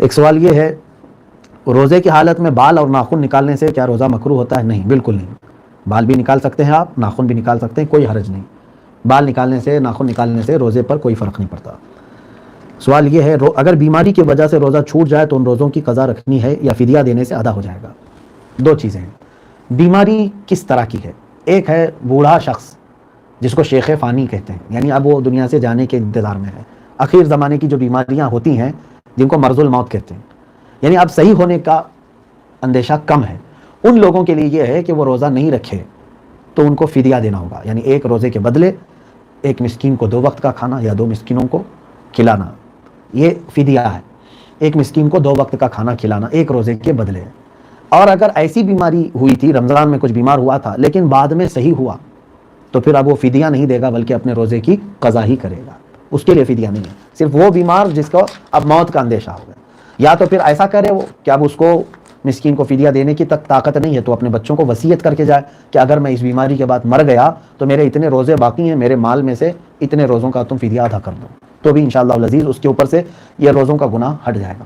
ایک سوال یہ ہے، روزے کی حالت میں بال اور ناخن نکالنے سے کیا روزہ مکروہ ہوتا ہے؟ نہیں، بالکل نہیں، بال بھی نکال سکتے ہیں آپ، ناخن بھی نکال سکتے ہیں، کوئی حرج نہیں، بال نکالنے سے ناخن نکالنے سے روزے پر کوئی فرق نہیں پڑتا۔ سوال یہ ہے، اگر بیماری کی وجہ سے روزہ چھوٹ جائے تو ان روزوں کی قضا رکھنی ہے یا فدیہ دینے سے ادا ہو جائے گا؟ دو چیزیں ہیں، بیماری کس طرح کی ہے؟ ایک ہے بوڑھا شخص جس کو شیخ فانی کہتے ہیں، یعنی اب وہ دنیا سے جانے کے انتظار میں ہے، اخیر زمانے کی جو بیماریاں ہوتی ہیں جن کو مرض الموت کہتے ہیں، یعنی اب صحیح ہونے کا اندیشہ کم ہے، ان لوگوں کے لیے یہ ہے کہ وہ روزہ نہیں رکھے تو ان کو فدیہ دینا ہوگا، یعنی ایک روزے کے بدلے ایک مسکین کو 2 وقت کا کھانا یا 2 مسکینوں کو کھلانا، یہ فدیہ ہے، ایک مسکین کو 2 وقت کا کھانا کھلانا ایک روزے کے بدلے ہے۔ اور اگر ایسی بیماری ہوئی تھی، رمضان میں کچھ بیمار ہوا تھا لیکن بعد میں صحیح ہوا، تو پھر اب وہ فدیہ نہیں دے گا بلکہ اپنے روزے کی قضا ہی کرے گا، اس کے لیے فدیہ نہیں ہے، صرف وہ بیمار جس کو اب موت کا اندیشہ ہو گیا، یا تو پھر ایسا کرے وہ کہ اب اس کو مسکین کو فدیہ دینے کی تک طاقت نہیں ہے تو اپنے بچوں کو وصیت کر کے جائے کہ اگر میں اس بیماری کے بعد مر گیا تو میرے اتنے روزے باقی ہیں، میرے مال میں سے اتنے روزوں کا تم فدیہ ادا کر دو، تو بھی انشاءاللہ العزیز اس کے اوپر سے یہ روزوں کا گناہ ہٹ جائے گا۔